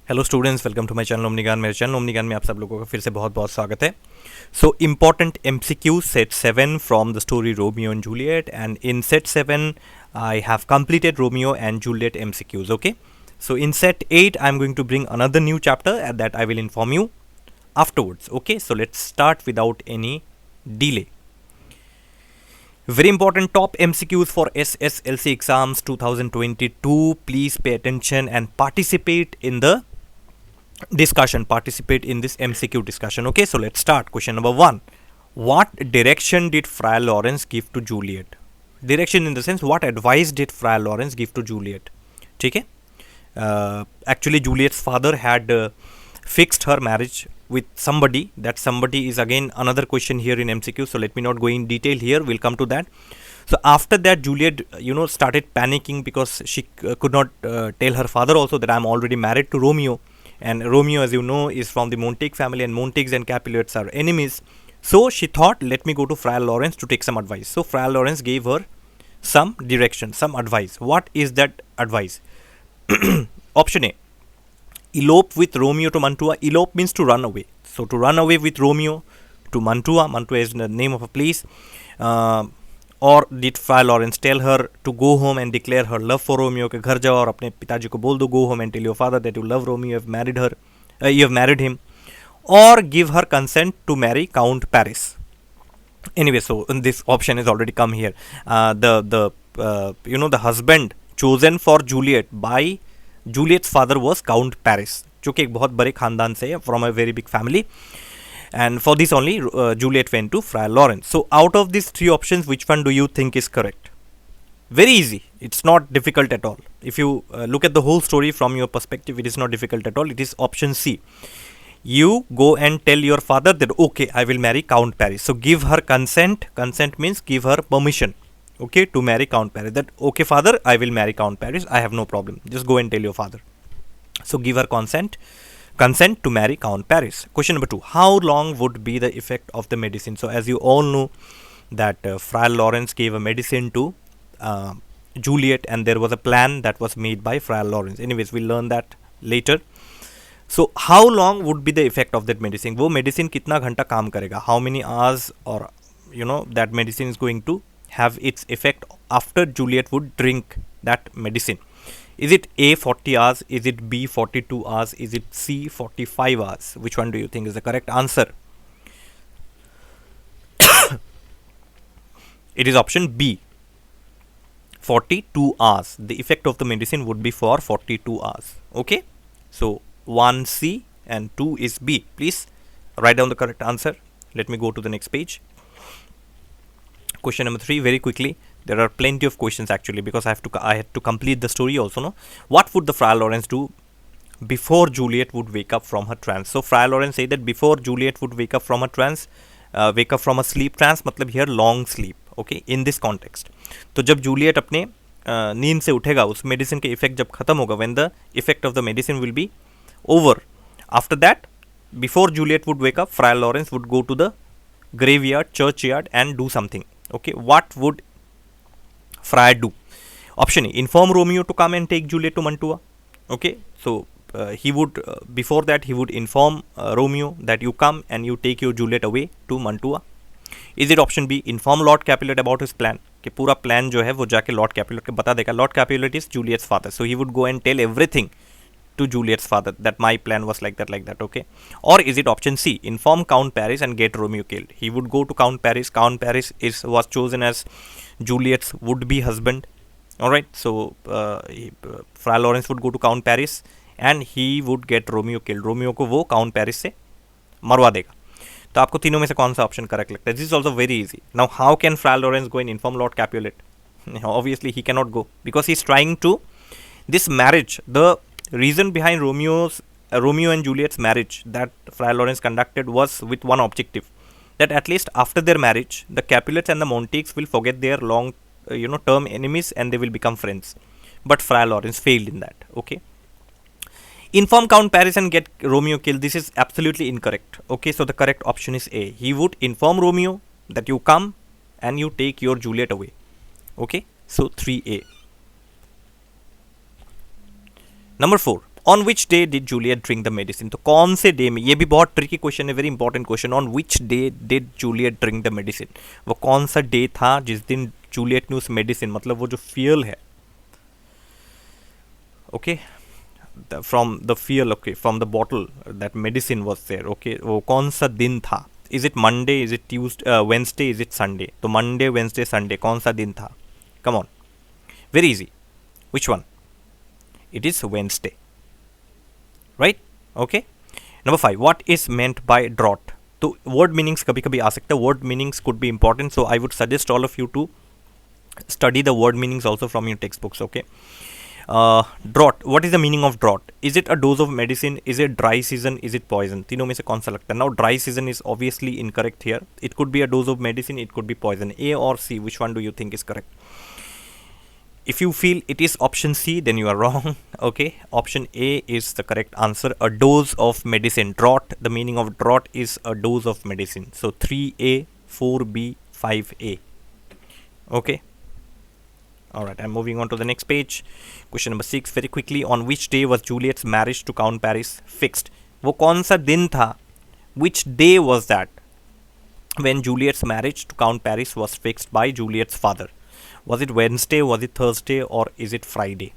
Hello students, welcome to my channel ओमनिगान। मेरे channel ओमनिगान में आप सब लोगों का फिर से बहुत बहुत स्वागत है। So important MCQ set 7 from the story Romeo and Juliet, and in set 7 I have completed Romeo and Juliet MCQs. Okay, so in set 8 I'm going to bring another new chapter and that I will inform you afterwards. Okay, so let's start without any delay. Very important top MCQs for SSLC exams 2022. Please pay attention and participate in the discussion, participate in this MCQ discussion. Okay, so let's start. Question number 1. What direction did Friar Lawrence give to Juliet? Direction in the sense, what advice did Friar Lawrence give to Juliet? ठीक है, actually Juliet's father had fixed her marriage with somebody. That somebody is again another question here in MCQ, so let me not go in detail here, we'll come to that. So after that, Juliet started panicking because she could not tell her father also that I'm already married to Romeo, and Romeo, as you know, is from the Montague family, and Montagues and Capulets are enemies. So she thought, let me go to Friar Lawrence to take some advice. So Friar Lawrence gave her some direction, some advice. What is that advice? Option A, elope with Romeo to Mantua. Elope means to run away. So to run away with Romeo to Mantua. Mantua is the name of a place. Or did Friar Lawrence tell her to go home and declare her love for Romeo? के घर जाओ और अपने पिताजी को बोल दो, go home and tell your father that you love Romeo, you have married her, you have married him. Or give her consent to marry Count Paris. Anyway, so this option is already come here. The husband chosen for Juliet by Juliet's father was Count Paris, जो कि एक बहुत बड़े खानदान से है, from a very big family. And for this only Juliet went to Friar Lawrence. So out of these three options, which one do you think is correct? Very easy. It's not difficult at all. If you look at the whole story from your perspective, it is not difficult at all. It is option C. You go and tell your father that, okay, I will marry Count Paris. So give her consent. Consent means give her permission, okay, to marry Count Paris. That, okay, father, I will marry Count Paris. I have no problem. Just go and tell your father. So give her consent to marry Count Paris. Question number 2. How long would be the effect of the medicine? So as you all know that Friar Lawrence gave a medicine to Juliet, and there was a plan that was made by Friar Lawrence. Anyways, we'll learn that later. So how long would be the effect of that medicine? वो medicine कितना घंटा काम करेगा? How many hours, or that medicine is going to have its effect after Juliet would drink that medicine? Is it A 40 hours? Is it B 42 hours? Is it C 45 hours? Which one do you think is the correct answer? It is option B, 42 hours. The effect of the medicine would be for 42 hours. Okay, so 1 C and 2 is B. Please write down the correct answer. Let me go to the next page. Question number 3, very quickly. There are plenty of questions actually, because I had to complete the story also. No, what would the Friar Lawrence do before Juliet would wake up from her trance? So Friar Lawrence said that before Juliet would wake up from a trance, wake up from a sleep trance, मतलब here long sleep. Okay, in this context. तो जब Juliet अपने नींद से उठेगा, उस medicine के effect जब खत्म होगा, when the effect of the medicine will be over. After that, before Juliet would wake up, Friar Lawrence would go to the graveyard, churchyard, and do something. Okay, what would Friar do? Option A, inform Romeo to come and take Juliet to Mantua. Okay, so he would before that he would inform Romeo that you come and you take your Juliet away to Mantua. Is it option B, inform Lord Capulet about his plan? कि पूरा plan जो है वो जाके Lord Capulet को बता देगा. Lord Capulet is Juliet's father, so he would go and tell everything to Juliet's father that my plan was like that. Okay, or is it option C, inform Count Paris and get Romeo killed? He would go to Count Paris. Count Paris was chosen as Juliet's would-be husband. All right, so Friar Lawrence would go to Count Paris and he would get Romeo killed. Romeo को वो Count Paris से मरवा देगा. तो आपको तीनों में से कौन सा ऑप्शन करेक्ट लगता है? This is also very easy. Now how can Friar Lawrence go and inform Lord Capulet? Obviously he cannot go, because he is trying to this marriage, the reason behind Romeo and Juliet's marriage that Friar Lawrence conducted was with one objective, that at least after their marriage, the Capulets and the Montagues will forget their long term enemies and they will become friends. But Friar Lawrence failed in that. Okay, inform Count Paris and get Romeo killed. This is absolutely incorrect. Okay, so the correct option is A. He would inform Romeo that you come and you take your Juliet away. Okay, so 3A. Number 4. On which day did Juliet drink the medicine, तो कौन से day में, ये भी बहुत tricky question है, very important question, on which day did Juliet drink the medicine, वो कौन सा डे था जिस दिन जूलियट ने उस मेडिसिन, मतलब वो जो फ्यूल है, okay, from the fuel, okay, from the bottle that medicine was there, okay, वो कौन सा दिन था, is it Monday, is it Tuesday, Wednesday, is it Sunday, तो मंडे वेंसडे संडे कौन सा दिन था, come on, very easy, which one, it is Wednesday, right, okay. Number 5, what is meant by drought, तो वर्ड मीनिंग्स कभी कभी आ सकता है, word meanings could be important, so I would suggest all of you to study the word meanings also from your textbooks, okay. Drought, what is the meaning of drought, is it a dose of medicine, is it dry season, is it poison, तीनों में से कौन सा लगता है, now dry season is obviously incorrect here, it could be a dose of medicine, it could be poison, A or C, which one do you think is correct, if you feel it is option C then you are wrong, okay, option A is the correct answer, a dose of medicine, drought, the meaning of drought is a dose of medicine, so 3A, 4B, 5A, okay. Alright, I'm moving on to the next page. Question number 6, very quickly, on which day was Juliet's marriage to Count Paris fixed? वो कौन सा दिन था? Which day was that when Juliet's marriage to Count Paris was fixed by Juliet's father? Was it Wednesday, was it Thursday, or is it Friday?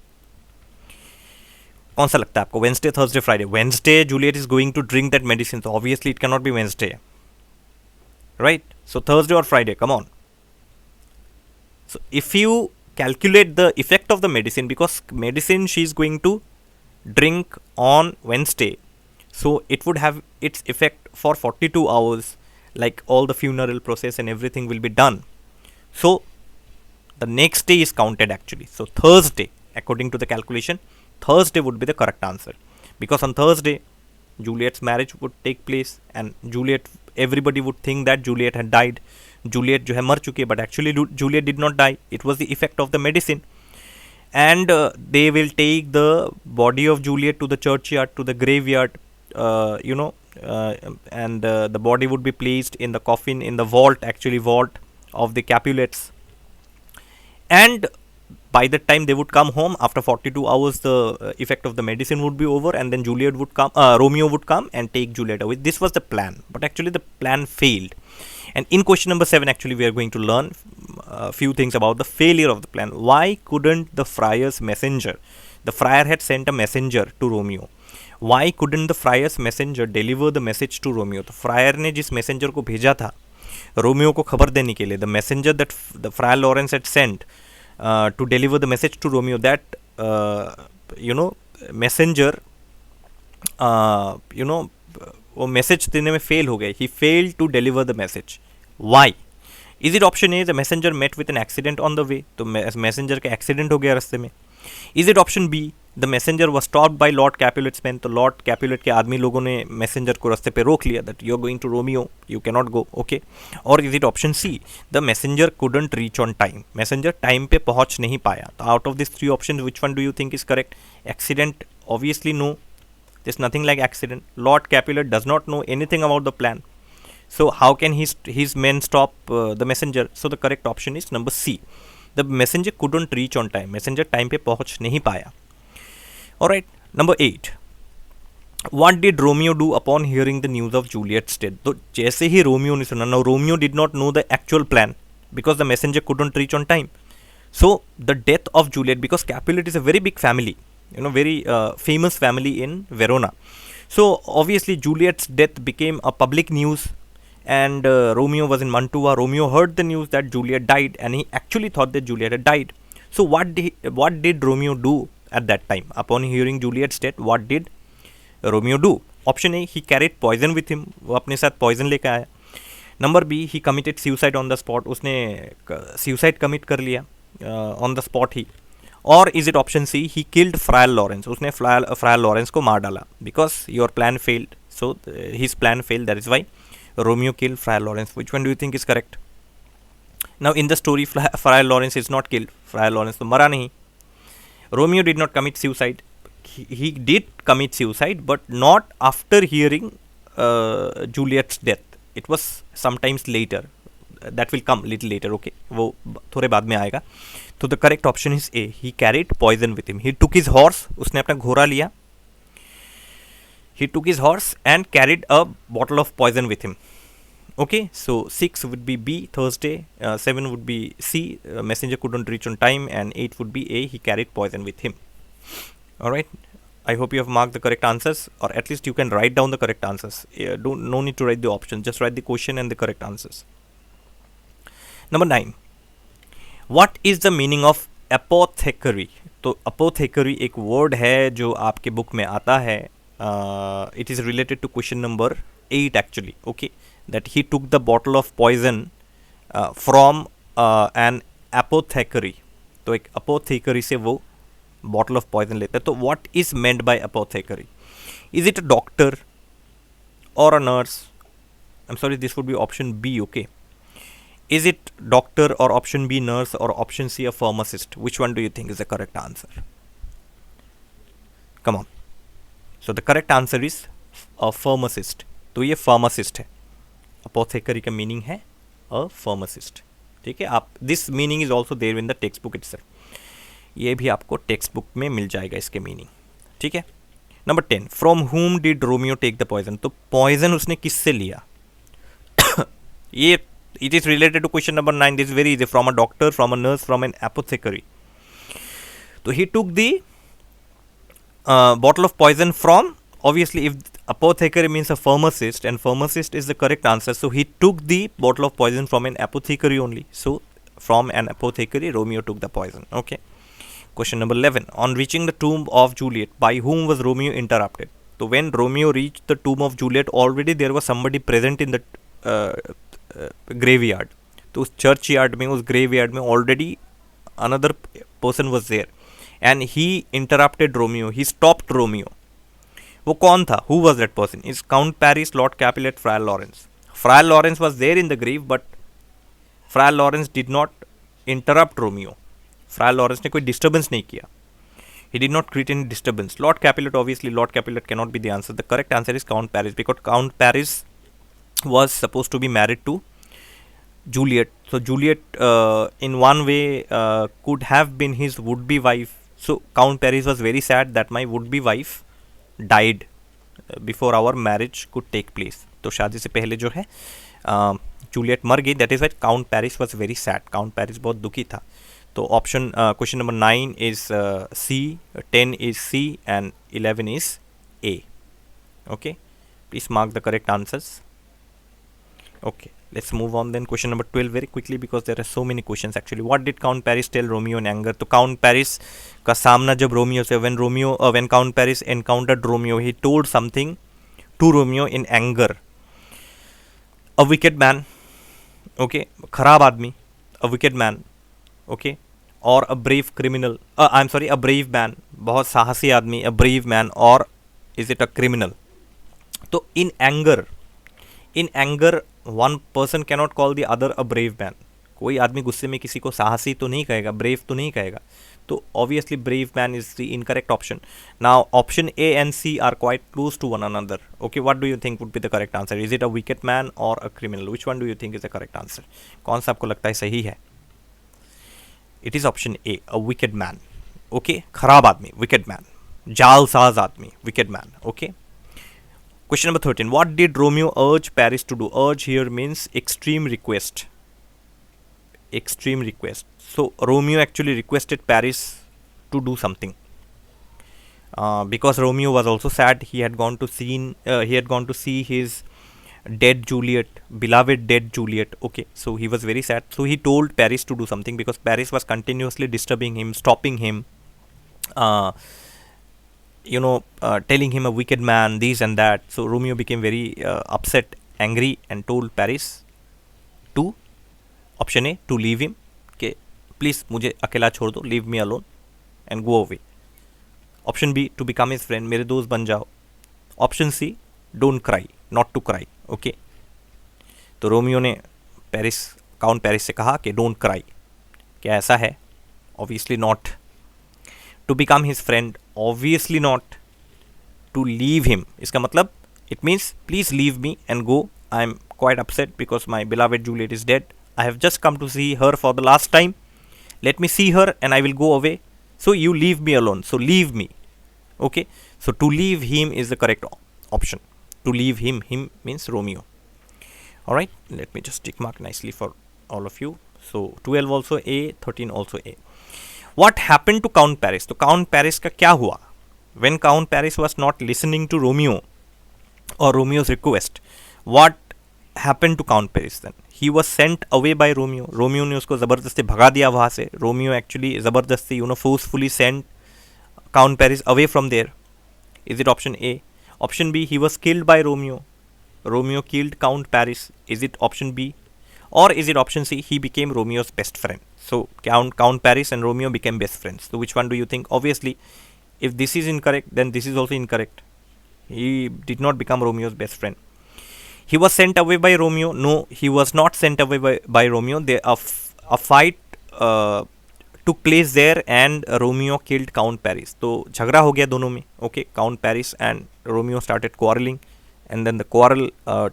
कौन सा लगता है आपको? Wednesday, Thursday, Friday. Wednesday, Juliet is going to drink that medicine, so obviously it cannot be Wednesday, right? So Thursday or Friday, come on. So if you calculate the effect of the medicine, because medicine she is going to drink on Wednesday, so it would have its effect for 42 hours, like all the funeral process and everything will be done, so the next day is counted actually, so Thursday, according to the calculation, Thursday would be the correct answer, because on Thursday Juliet's marriage would take place and everybody would think that Juliet had died, Juliet जो है मर चुकी है, but actually Juliet did not die, it was the effect of the medicine, and they will take the body of Juliet to the churchyard, to the graveyard, and the body would be placed in the coffin, in the vault of the Capulets, and by the time they would come home after 42 hours, the effect of the medicine would be over, and then Romeo would come and take Juliet away. This was the plan, but actually the plan failed. And in question number 7, actually, we are going to learn a few things about the failure of the plan. Why couldn't the friar's messenger, the friar had sent a messenger to Romeo, why couldn't the friar's messenger deliver the message to Romeo? तो fryer ने जिस messenger को भेजा था Romeo को खबर देने के लिए, the messenger that the friar Lawrence had sent to deliver the message to Romeo, that messenger वो मैसेज देने में फेल हो गए, he failed to deliver the message, why? Is it option A, the messenger met with an accident on the way, तो messenger का accident हो गया रास्ते में, is it option B, the messenger was stopped by Lord Capulet's man, तो Lord Capulet के आदमी लोगों ने मैसेंजर को रास्ते पे रोक लिया, that you are going to Romeo, you can not go, okay, और is it option C, the messenger couldn't reach on time, messenger time पे पहुंच नहीं पाया, तो out of this 3 option which one do you think is correct? Accident, obviously no, there's nothing like accident, Lord Capulet does not know anything about the plan, so how can his men stop the messenger? So the correct option is number C, the messenger couldn't reach on time, messenger time पे पहुंच नहीं पाया. Alright, number 8, what did Romeo do upon hearing the news of Juliet's death? तो जैसे ही Romeo ने सुना, now Romeo did not know the actual plan because the messenger couldn't reach on time, so the death of Juliet, because Capulet is a very big family, very famous family in Verona, so obviously Juliet's death became a public news, and Romeo was in Mantua. Romeo heard the news that Juliet died, and he actually thought that Juliet had died. So what did Romeo do at that time upon hearing Juliet's death? What did Romeo do? Option A, he carried poison with him, वो अपने साथ poison लेकर आया. Number B, he committed suicide on the spot, उसने suicide commit कर लिया on the spot he. Or is it option C, he killed Friar Lawrence, उसने Friar Lawrence को मार डाला, because your plan failed, so his plan failed, that is why Romeo killed Friar Lawrence. Which one do you think is correct? Now in the story, Friar Lawrence is not killed, Friar Lawrence तो मरा नहीं, Romeo did not commit suicide, he did commit suicide, but not after hearing Juliet's death, it was sometimes later, that will come little later, okay, वो थोड़े बाद में आएगा. तो the correct option is A, he carried poison with him, he took his horse, उसने अपना घोड़ा लिया, He took his horse and carried a bottle of poison with him. Okay, so 6 would be B, Thursday. 7 would be C, messenger couldn't reach on time, and 8 would be A, he carried poison with him. All right, I hope you have marked the correct answers, or at least you can write down the correct answers. No need to write the options, just write the question and the correct answers. Number 9, what is the meaning of apothecary? तो apothecary एक word है जो आपके book में आता है. It is related to question number 8 actually. Okay, that he took the bottle of poison from an apothecary. तो एक apothecary से वो bottle of poison लेता है. तो what is meant by apothecary? Is it a doctor or a nurse? I'm sorry, this would be option B. Okay, is it doctor, or option B nurse, or option C a pharmacist? Which one do you think is the correct answer? Come on. So the correct answer is a pharmacist. तो ये pharmacist है. Apothecary का meaning है a pharmacist. ठीक है, आप this meaning is also there in the textbook itself. ये भी आपको टेक्स्ट बुक में मिल जाएगा इसके मीनिंग. ठीक है. Number 10, from whom did Romeo take the poison? तो पॉइजन उसने किससे लिया? ये it is related to question number 9. This is very easy. From a doctor, from a nurse, from an apothecary. So he took the bottle of poison from, obviously if apothecary means a pharmacist, and pharmacist is the correct answer, so he took the bottle of poison from an apothecary only. So from an apothecary, Romeo took the poison. Okay. Question number 11, on reaching the tomb of Juliet, by whom was Romeo interrupted? So when Romeo reached the tomb of Juliet, already there was somebody present in the graveyard. तो उस churchyard में, उस graveyard में already another person was there and he interrupted Romeo, he stopped Romeo. वो कौन था? Who was that person? Is Count Paris, Lord Capulet, Friar Lawrence. Friar Lawrence was there in the grave, but Friar Lawrence did not interrupt Romeo. Friar Lawrence ने कोई disturbance नहीं किया. He did not create any disturbance. Lord Capulet, obviously Lord Capulet cannot be the answer. The correct answer is Count Paris, because Count Paris was supposed to be married to Juliet. So Juliet in one way could have been his would-be wife. So Count Paris was very sad that my would-be wife died before our marriage could take place. तो शादी से पहले जो है Juliet मर गई. That is why Count Paris was very sad. Count Paris बहुत दुखी था. तो option question number 9 is C, 10 is C, and 11 is A. Okay, please mark the correct answers. Okay, let's move on then. Question number 12 very quickly, because there are so many questions actually. What did Count Paris tell Romeo in anger? तो Count Paris का सामना जब Romeo से, when Count Paris encountered Romeo, he told something to Romeo in anger. A wicked man, okay, खराब आदमी, a wicked man, okay, or a brave criminal, I'm sorry, a brave man, बहुत साहसी आदमी, a brave man, or is it a criminal? तो in anger one person cannot call the other a brave man. कोई आदमी गुस्से में किसी को साहसी तो नहीं कहेगा, ब्रेव तो नहीं कहेगा. तो obviously brave man is the incorrect option. Now option A and C are quite close to one another. Okay, what do you think would be the correct answer? Is it a wicked man or a criminal? Which one do you think is the correct answer? कौन सा आपको लगता है सही है? It is option A, a wicked man. Okay, खराब आदमी, wicked man, जालसाज आदमी, wicked man. Okay. Question number 13. What did Romeo urge Paris to do? Urge here means extreme request. Extreme request. So Romeo actually requested Paris to do something. Because Romeo was also sad. He had gone to see his dead Juliet, beloved dead Juliet. Okay, so he was very sad. So he told Paris to do something, because Paris was continuously disturbing him, stopping him. Telling him a wicked man, this and that. So Romeo became very upset, angry, and told Paris to, option A, to leave him. Okay, please मुझे अकेला छोड़ दो, leave me alone and go away. Option B, to become his friend, मेरे दोस्त बन जाओ. Option C, don't cry, not to cry. Okay, तो Romeo ने काउंट पेरिस से कहा कि डोंट क्राई. क्या ऐसा है? Obviously not. To become his friend, obviously not. To leave him, इसका मतलब it means please leave me and go. I am quite upset because my beloved Juliet is dead. I have just come to see her for the last time. Let me see her and I will go away. So you leave me alone. So leave me. Okay. So to leave him is the correct option. To leave him. Him means Romeo. Alright, let me just tick mark nicely for all of you. So 12 also A, 13 also A. What happened to Count Paris? तो Count Paris का क्या हुआ? When Count Paris was not listening to Romeo or Romeo's request, what happened to Count Paris then? He was sent away by Romeo. Romeo ने उसको ज़बरदस्ती भगा दिया वहाँ से. Romeo actually ज़बरदस्ती forcefully sent Count Paris away from there. Is it option A? Option B, he was killed by Romeo. Romeo killed Count Paris. Is it option B? Or is it option C, he became Romeo's best friend? So Count Paris and Romeo became best friends. So which one do you think? Obviously, if this is incorrect, then this is also incorrect. He did not become Romeo's best friend. He was sent away by Romeo. No, he was not sent away by Romeo. A fight took place there and Romeo killed Count Paris. तो झगड़ा हो गया दोनों में. Okay, Count Paris and Romeo started quarreling, and then the quarrel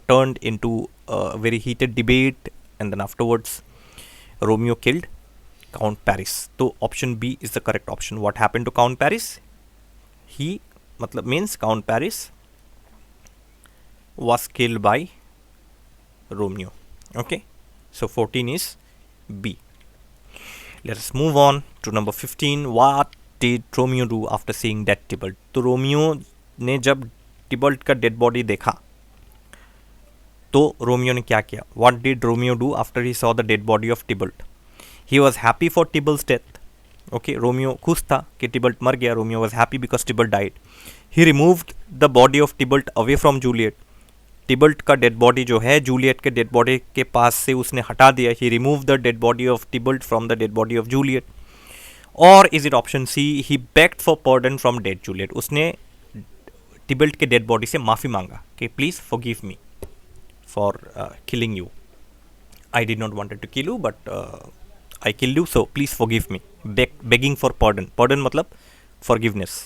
turned into a very heated debate, and then afterwards Romeo killed Count Paris. So option B is the correct option. What happened to Count Paris? He matlab means Count Paris was killed by Romeo. Okay, so 14 is B. Let us move on to number 15. What did Romeo do after seeing dead Tybalt? तो Romeo ने जब टिबल्ट का dead body देखा तो Romeo ने क्या किया? What did Romeo do after he saw the dead body of Tybalt? He was happy for Tybalt's death. Okay, Romeo खुश था कि टिबल्ट मर गया. Romeo was happy because Tybalt died. He removed the body of Tybalt away from Juliet. टिबल्ट का dead body जो है Juliet के dead body के पास से उसने हटा दिया. He removed the dead body of Tybalt from the dead body of Juliet. Or is it option C? He begged for pardon from dead Juliet. उसने टिबल्ट के डेड बॉडी से माफ़ी मांगा कि please forgive me for killing you. I did not wanted to kill you, but I killed you, so please forgive me. Begging for pardon. Pardon मतलब forgiveness,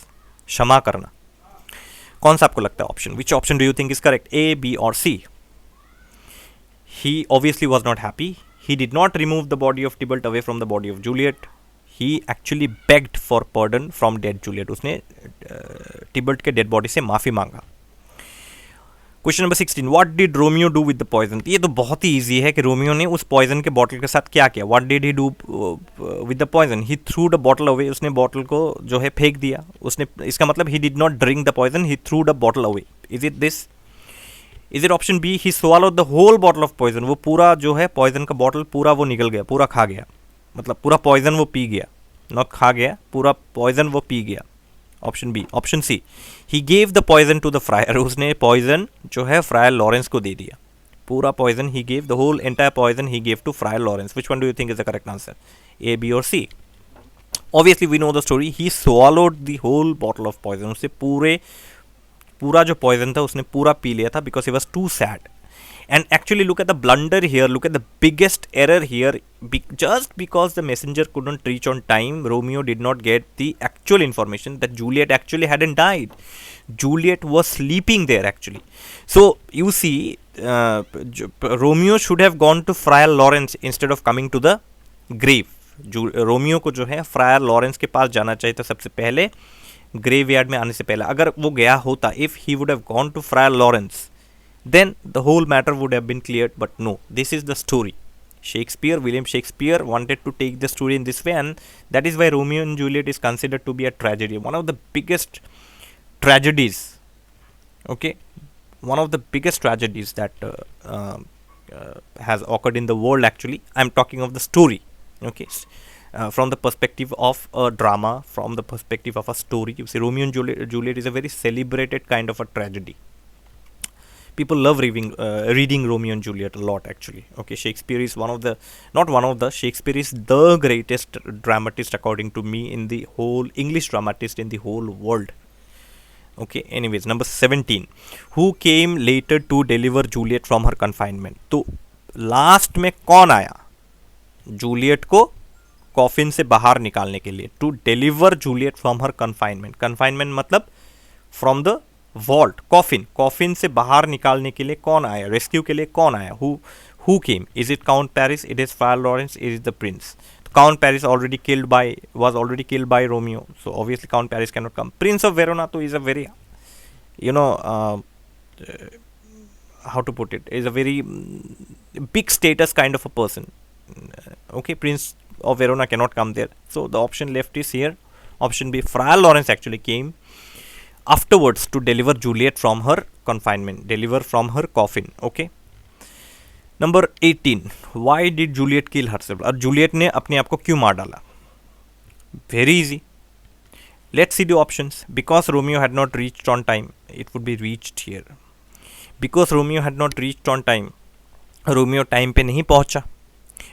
क्षमा करना. कौन सा आपको लगता है option? Which option do you think is correct? A, B or C? He obviously was not happy. He did not remove the body of Tybalt away from the body of Juliet. He actually begged for pardon from dead Juliet. उसने टिबल्ट के dead body से माफ़ी मांगा. Question number 16. What did Romeo do with the poison? ये तो बहुत ही easy है कि रोमियो ने उस पॉइजन के बॉटल के साथ क्या किया. What did he do with the poison? He threw the bottle away. उसने बॉटल को जो है फेंक दिया. उसने, इसका मतलब he did not drink the poison, he threw the bottle away. Is it this? Is it option B, he swallowed the whole bottle of poison? वो पूरा जो है पॉइजन का बॉटल पूरा वो निकल गया, पूरा खा गया, मतलब पूरा पॉइजन वो पी गया, नॉट खा गया, पूरा पॉइजन वो पी गया. Option B. Option C, he gave the poison to the Friar. उसने पॉइजन जो है फ्रायर लॉरेंस को दे दिया. पूरा poison he gave, the whole entire poison he gave to Friar Lawrence. Which one do you think is the correct answer? A, B और C? Obviously we know the story. He swallowed the whole bottle of poison. उससे पूरा जो poison था उसने पूरा पी लिया था because he was too sad. And actually look at the blunder here, look at the biggest error here. Just because the messenger couldn't reach on time, Romeo did not get the actual information that Juliet actually hadn't died. Juliet was sleeping there actually. So you see, Romeo should have gone to Friar Lawrence instead of coming to the grave. Romeo को जो है Friar Lawrence के पास जाना चाहिए था सबसे पहले, grave yard में आने से पहले. अगर वो गया होता, if he would have gone to Friar Lawrence, then the whole matter would have been cleared. But no, this is the story. William Shakespeare wanted to take the story in this way, and that is why Romeo and Juliet is considered to be a tragedy, one of the biggest tragedies. Okay, one of the biggest tragedies that has occurred in the world. Actually, I'm talking of the story. Okay, from the perspective of a drama, from the perspective of a story, you see, Romeo and Juliet is a very celebrated kind of a tragedy. People love reading Romeo and Juliet a lot actually. Okay, Shakespeare is Shakespeare is the greatest dramatist according to me in the whole English dramatist in the whole world. Okay, anyways, number 17. Who came later to deliver Juliet from her confinement? तो last में कौन आया Juliet को coffin से बाहर निकालने के लिए? To deliver Juliet from her confinement. Confinement मतलब फ्रॉम द वॉल्ट. कॉफिन से बाहर निकालने के लिए कौन आया? रेस्क्यू के लिए कौन आया? Who came? Is it count Paris? It is fryer Lawrence? Is it the Prince? Count Paris was already killed by Romeo, so obviously Count Paris cannot come. Prince of Verona तो is a very how to put it, is a very big status kind of a person. Okay, Prince of Verona cannot come there. So the option left is here. Option B, Friar Lawrence actually came afterwards to deliver Juliet from her confinement, deliver from her coffin. Okay. Number 18, why did Juliet kill herself? और Juliet ने अपने आप को क्यों मार डाला? Very easy. Let's see the options. Because Romeo had not reached on time. It would be reached here. Because Romeo had not reached on time. Romeo time पे नहीं पहुंचा.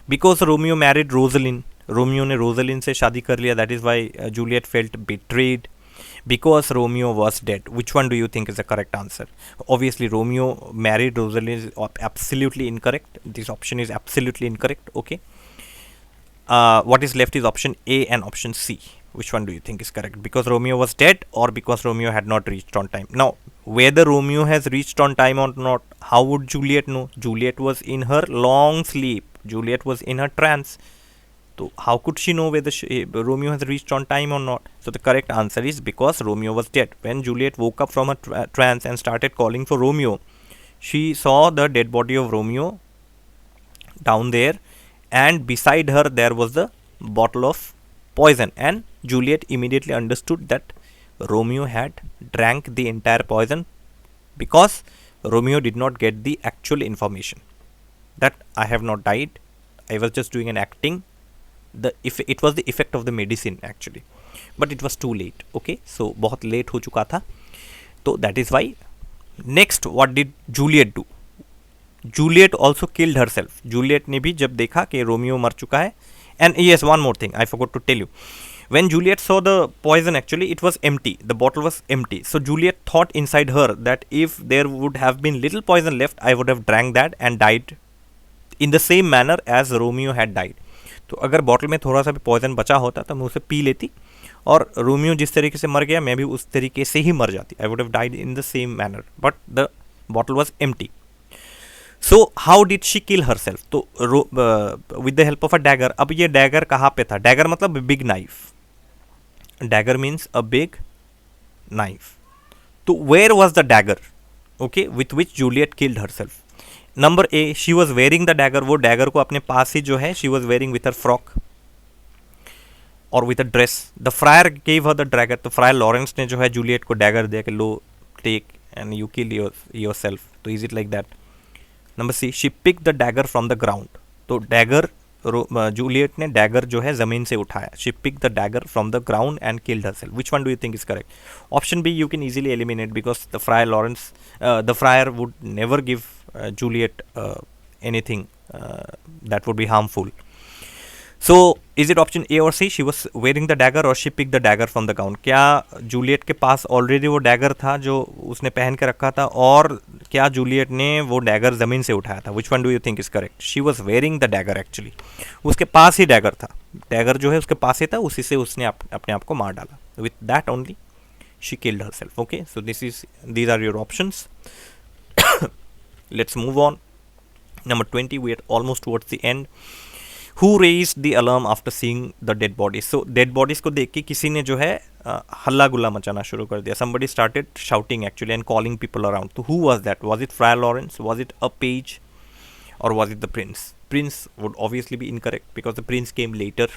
Because Romeo married Rosalind. Romeo ने Rosalind से शादी कर लिया. That is why Juliet felt betrayed. Because Romeo was dead. Which one do you think is the correct answer? Obviously, Romeo married Rosalind is absolutely incorrect. This option is absolutely incorrect. Okay. What is left is option A and option C. Which one do you think is correct? Because Romeo was dead or because Romeo had not reached on time? Now, whether Romeo has reached on time or not, how would Juliet know? Juliet was in her long sleep. Juliet was in her trance. So how could she know whether Romeo has reached on time or not? So the correct answer is because Romeo was dead. When Juliet woke up from her trance and started calling for Romeo, she saw the dead body of Romeo down there, and beside her there was the bottle of poison, and Juliet immediately understood that Romeo had drank the entire poison because Romeo did not get the actual information that I have not died, I was just doing an acting. It was the effect of the medicine actually, but it was too late. Okay, so बहुत late हो चुका था. So that is why. Next, what did Juliet do? Juliet also killed herself. Juliet ने भी जब देखा कि Romeo मर चुका है, and yes, one more thing I forgot to tell you. When Juliet saw the poison, actually it was empty. The bottle was empty. So Juliet thought inside her that if there would have been little poison left, I would have drank that and died in the same manner as Romeo had died. तो अगर bottle में थोड़ा सा भी poison बचा होता तो मैं उसे पी लेती, और रोमियो जिस तरीके से मर गया मैं भी उस तरीके से ही मर जाती. I would have died in the same manner, but the bottle was empty. So how did she kill herself? तो with the help of a dagger. अब ये डैगर कहाँ पे था? डैगर मतलब big knife. Dagger means a big knife. तो where was the dagger? Okay, with which Juliet killed herself. Number A, she was wearing the dagger. वो dagger को अपने पास ही जो है she was wearing with her frock और with a dress. The Friar gave her the dagger. तो Friar Lawrence ने जो है जूलियट को डैगर दिया कि लो take and you kill yourself. तो is it like that? Number C, she pick the dagger from the ground. तो डैगर जूलियट ने डैगर जो है जमीन से उठाया. She pick the dagger from the ground and killed herself. Which one do you think is correct? Option B you can easily eliminate because the friar would never give Juliet anything that would be harmful. So is it option A or C? She was wearing the dagger or she picked the dagger from the ground. क्या Juliet के पास already वो dagger था जो उसने पहन के रखा था, और क्या जूलियट ने वो डैगर ज़मीन से उठाया था? Which one do you think is correct? She was wearing the dagger actually. उसके पास ही डैगर था. डैगर जो है उसके पास ही था, उसी से उसने अपने आप को मार डाला. With that only she killed herself. Okay, so these are your options. Let's move on. Number 20, we are almost towards the end. Who raised the alarm after seeing the dead bodies? So dead bodies को देख के किसी ने जो है हल्ला गुल्ला मचाना शुरू कर दिया. Somebody started shouting actually and calling people around. So who was that? Was it Friar Lawrence? Was it a page? Or was it the prince? Prince would obviously be incorrect because the prince came later.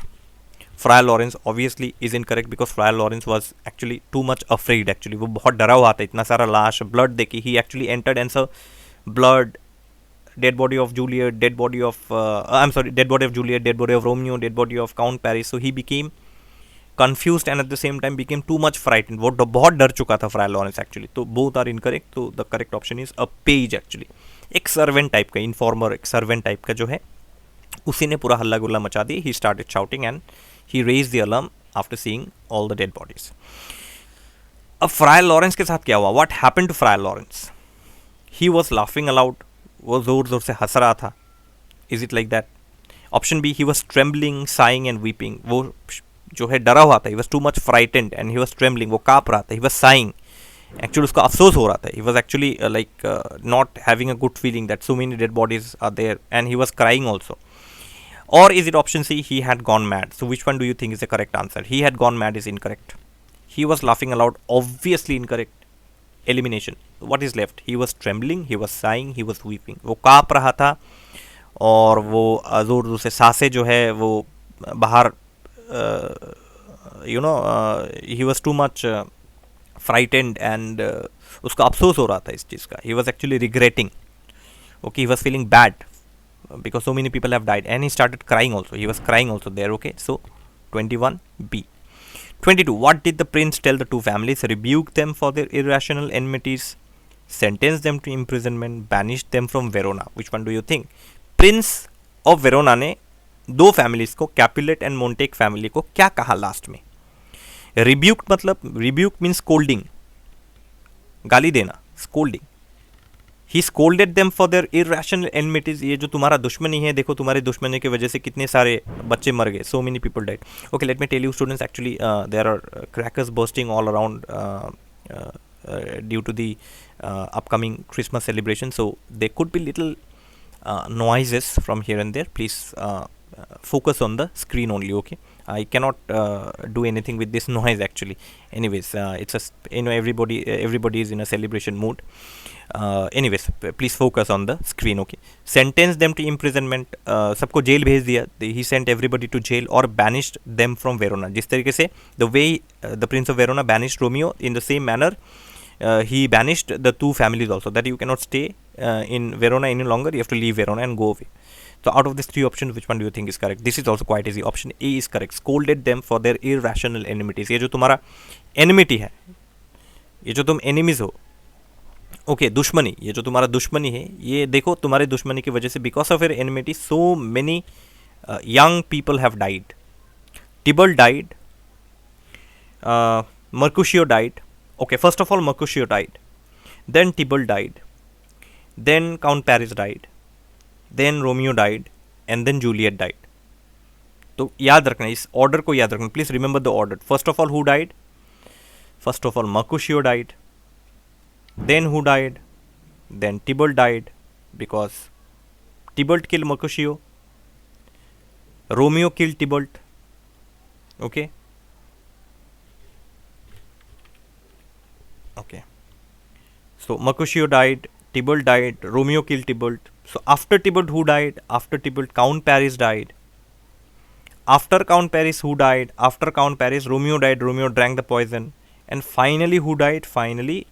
Friar Lawrence obviously is incorrect because Friar Lawrence was actually too much afraid actually. वो बहुत डरा हुआ था, इतना सारा लाश blood देख के. He actually entered and saw blood, dead body of Juliet, dead body of dead body of Juliet, dead body of Romeo, dead body of Count Paris. So he became confused and at the same time became too much frightened. वो बहुत डर चुका था Friar Lawrence actually. तो both are incorrect. तो the correct option is a page actually. एक servant type का, informer, एक servant type का जो है, उसी ने पूरा हल्ला गुल्ला मचा दिया. He started shouting and he raised the alarm after seeing all the dead bodies. अब Friar Lawrence के साथ क्या हुआ? What happened to Friar Lawrence? He was laughing aloud. वो जोर जोर से हंस रहा था. Is it like that? Option B, he was trembling, sighing and weeping. वो जो है डरा हुआ था. He was too much frightened and he was trembling. वो काँप रहा था. He was sighing. Actually उसको अफसोस हो रहा था. He was actually not having a good feeling that so many dead bodies are there, and he was crying also. Or is it option C, he had gone mad? So which one do you think is the correct answer? He had gone mad is incorrect. He was laughing aloud, obviously incorrect. Elimination. What is left? He was trembling, he was saying, he was weeping. वो कांप रहा था और वो जोर जोर से सांसें जो है वो बाहर, you know, he was too much frightened and उसका अफसोस हो रहा था इस चीज़ का. He was actually regretting. Okay, he was feeling bad because so many people have died, and he started crying also. He was crying also there. Okay, so 21B. 22. What did the prince tell the two families? Rebuke them for their irrational enmities, sentence them to imprisonment, banish them from Verona. Which one do you think? Prince of Verona ने दो families को, Capulet and Montek family को, क्या कहा last में? Rebuke मतलब, rebuke means scolding, गाली देना, scolding. He scolded them for their irrational enmities. ये जो तुम्हारा दुश्मनी है, देखो तुम्हारे दुश्मनी की वजह से कितने सारे बच्चे मर गए. So many people died. Okay, let me tell you students, actually there are crackers bursting all around due to the upcoming Christmas celebration, so there could be little noises from here and there. Please focus on the screen only. Okay, I cannot do anything with this noise actually. Anyways, it's a, you know, everybody is in a celebration mood. Anyways, please focus on the screen. Okay, sentence them to imprisonment. सबको jail भेज दिया. He sent everybody to jail or banished them from Verona. जिस तरीके से the way the Prince of Verona banished Romeo, in the same manner he banished the two families also, that you cannot stay in Verona any longer, you have to leave Verona and go away. So out of these three options, which one do you think is correct? This is also quite easy. Option A is correct. Scolded them for their irrational enmities. ये जो तुम्हारा enmity है, ये जो तुम enemies हो, okay, दुश्मनी, ये जो तुम्हारा दुश्मनी है, ये देखो तुम्हारे दुश्मनी की वजह से, because of your enmity, so many young people have died. Tybalt died, Mercutio died. Okay, first of all, Mercutio died. Then Tybalt died. Then Count Paris died. Then Romeo died. And then Juliet died. तो याद रखना, इस order को याद रखना. Please remember the order. First of all, who died? First of all, Mercutio died. Then who died? Then Tybalt died, because Tybalt killed Mercutio. Romeo killed Tybalt. Okay. Okay. So Mercutio died, Tybalt died, Romeo killed Tybalt. So after Tybalt, who died? After Tybalt, Count Paris died. After Count Paris, who died? After Count Paris, Romeo died. Romeo drank the poison. And finally, who died? Finally,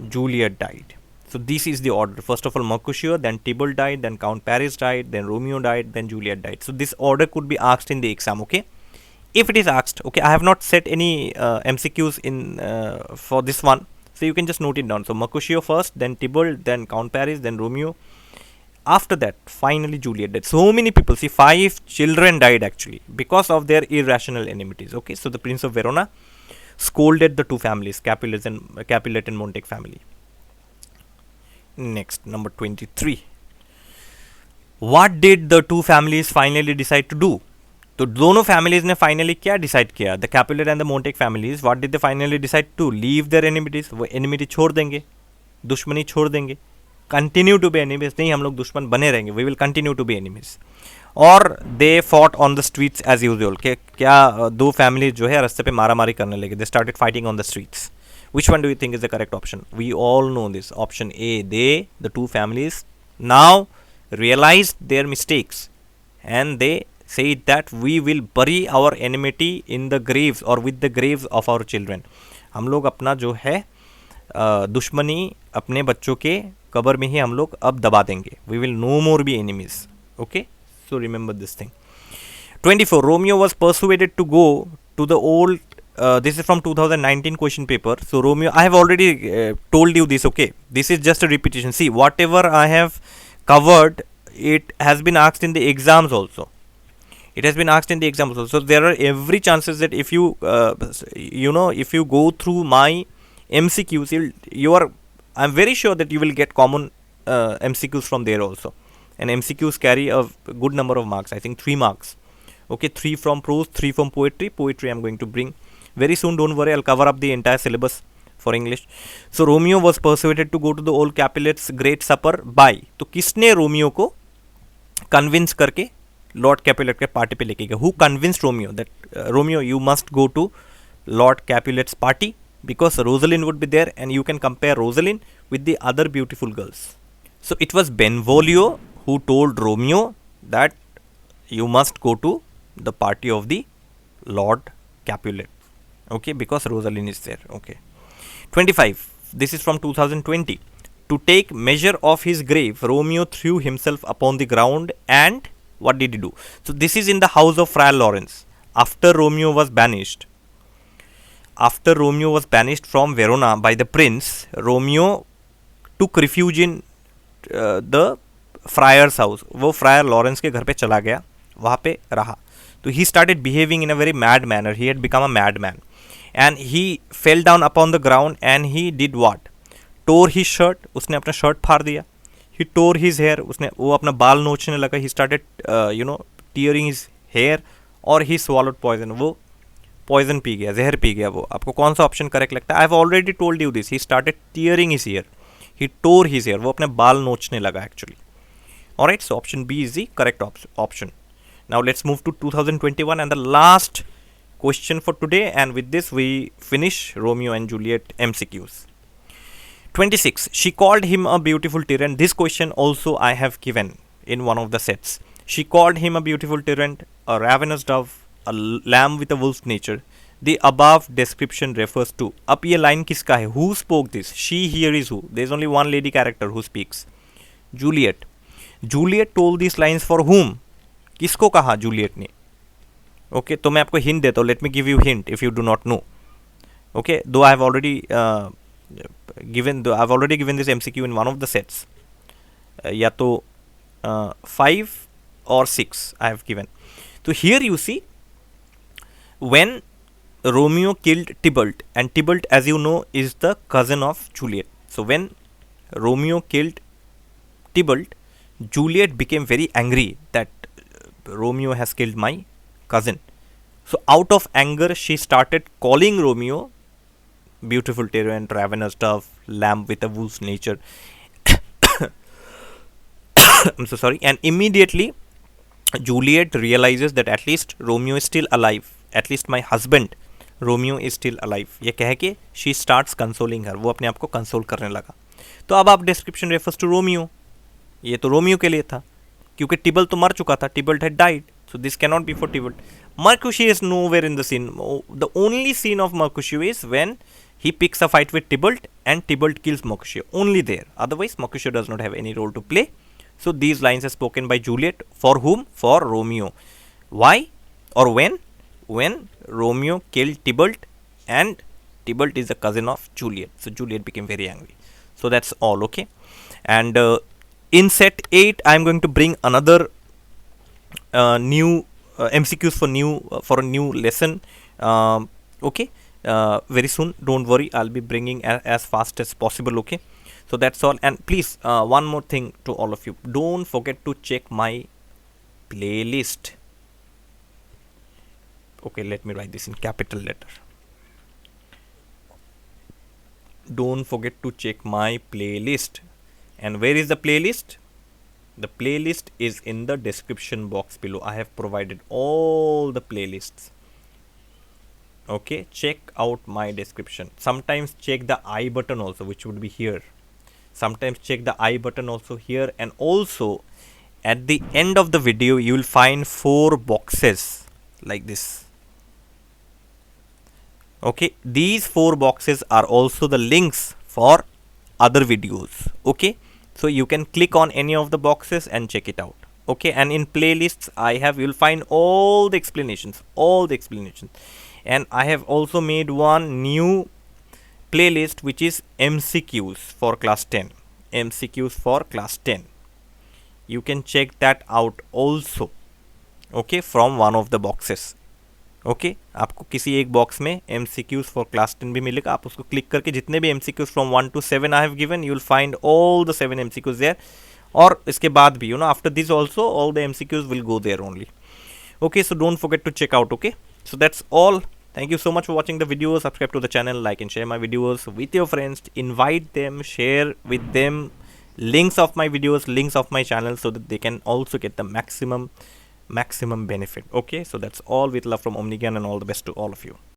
Juliet died. So this is the order. First of all, Mercutio, then Tybalt died, then Count Paris died, then Romeo died, then Juliet died. So this order could be asked in the exam. Okay. If it is asked, okay, I have not set any MCQs in for this one, so you can just note it down. So Mercutio first, then Tybalt, then Count Paris, then Romeo. After that, finally Juliet died. So many people, see, 5 children died actually because of their irrational enmities. Okay, so the Prince of Verona scolded the two families, Capulet and Montaic family. Next, number 23. What did the two families finally decide to do? तो दोनों families ने finally क्या decide किया? The Capulet and the Montague families, what did they finally decide to? Leave their enmities. वो enmity छोड़ देंगे, दुश्मनी छोड़ देंगे. कंटिन्यू टू बी एनिमीज, नहीं हम लोग दुश्मन बने रहेंगे, we will continue to be enemies. और they fought on the streets as usual. क्या दो फैमिली जो है रास्ते पे मारा मारी करने लगे. They started fighting on the streets. Which one do you think is the correct option? We all know this. Option A, they, the two families now realized their mistakes and they said that we will bury our enmity in the graves or with the graves of our children. हम लोग अपना जो है दुश्मनी अपने बच्चों के कब्र में ही हम लोग अब दबा देंगे. We will no more be enemies. Okay, so remember this thing. 24. Romeo was persuaded to go to the old. This is from 2019 question paper. So Romeo, I have already told you this. Okay, this is just a repetition. See, whatever I have covered, it has been asked in the exams also. It has been asked in the exams also. So there are every chances that if you if you go through my MCQs, I'm very sure that you will get common MCQs from there also. And MCQs carry a good number of marks. I think 3 marks. Okay, 3 from prose, 3 from poetry. Poetry I'm going to bring very soon. Don't worry, I'll cover up the entire syllabus for English. So Romeo was persuaded to go to the old Capulet's great supper by. तो किसने Romeo को convince करके Lord Capulet के party पे लेके गया? Who convinced Romeo that Romeo, you must go to Lord Capulet's party because Rosalind would be there, and you can compare Rosalind with the other beautiful girls. So it was Benvolio who told Romeo that you must go to the party of the Lord Capulet, okay, because Rosalind is there. Okay, 25. This is from 2020. To take measure of his grave, Romeo threw himself upon the ground, and what did he do? So this is in the house of Friar Lawrence. After Romeo was banished from Verona by the prince, Romeo took refuge in the friar's house. वो fryer Lawrence के घर पे चला गया, वहाँ पे रहा. तो he started behaving in a very mad manner. He had become a madman, and he fell down upon the ground, and he did what? Tore his shirt. उसने अपना शर्ट फाड़ दिया. He tore his hair. वो अपना बाल नोचने लगा. He started tearing his hair, और he swallowed poison. वो पॉइजन पी गया, जहर पी गया. वो आपको कौन सा ऑप्शन करेक्ट लगता है? I have already told you this. He started tearing his hair. He tore his hair. वो अपने बाल नोचने लगा actually. Alright, so option B is the correct option. Now let's move to 2021 and the last question for today, and with this we finish Romeo and Juliet MCQs. 26. She called him a beautiful tyrant. This question also I have given in one of the sets. She called him a beautiful tyrant, a ravenous dove, a lamb with a wolf's nature. The above description refers to. अब ये line किसका है? Who spoke this? She here is who? There is only one lady character who speaks. Juliet. Juliet told these lines for whom? किसको कहा Juliet ने? Okay, तो मैं आपको हिंट देता हूँ. Let me give you hint if you do not know. Okay, though I have already given this MCQ in one of the sets. या तो 5 or 6 I have given. So here you see, when Romeo killed Tybalt, and Tybalt, as you know, is the cousin of Juliet. So when Romeo killed Tybalt, Juliet became very angry that Romeo has killed my cousin. So out of anger, she started calling Romeo beautiful tyrant, ravenous dove, lamb with a wolf's nature. I'm so sorry. And immediately Juliet realizes that at least Romeo is still alive. At least my husband Romeo is still alive. ये कह के she starts consoling her. वो अपने आप को console करने लगा. तो अब आप description refers to Romeo. ये तो रोमियो के लिए था, क्योंकि टिबल्ट तो मर चुका था. टिबल्ट had died. So this cannot be for Tybalt. Mercutio is nowhere in the scene. The only scene of Mercutio is when he picks a fight with Tybalt and Tybalt kills Mercutio. Only there. Otherwise, Mercutio does not have any role to play. So these lines are spoken by Juliet. For whom? For Romeo. Why or when? When Romeo killed Tybalt, and Tybalt is the cousin of Juliet. So Juliet became very angry. So that's all, okay? And in set 8, I am going to bring another new MCQs for a new lesson. Okay, very soon. Don't worry, I'll be bringing as fast as possible. Okay, so that's all. And please, one more thing to all of you: don't forget to check my playlist. Okay, let me write this in capital letter. Don't forget to check my playlist. And where is the playlist? The playlist is in the description box below. I have provided all the playlists. Okay, check out my description. Sometimes check the I button also, which would be here. Sometimes check the I button also here. And also at the end of the video, you will find 4 boxes like this. Okay, these 4 boxes are also the links for other videos. Okay, so you can click on any of the boxes and check it out. Okay, and in playlists you'll find all the explanations, and I have also made one new playlist which is MCQs for class 10. You can check that out also. Okay, from one of the boxes. Okay, आपको किसी एक box में MCQs for class 10 भी मिलेगा. आप उसको click करके जितने भी MCQs from 1 to 7 I have given, you will find all the 7 MCQs there. और इसके बाद भी after this also all the MCQs will go there only. Okay, so don't forget to check out. Okay, so that's all. Thank you so much for watching the video. Subscribe to the channel, like and share my videos with your friends. Invite them, share with them links of my videos, links of my channel, so that they can also get the maximum benefit. Okay, so that's all, with love from Omnigyan, and all the best to all of you.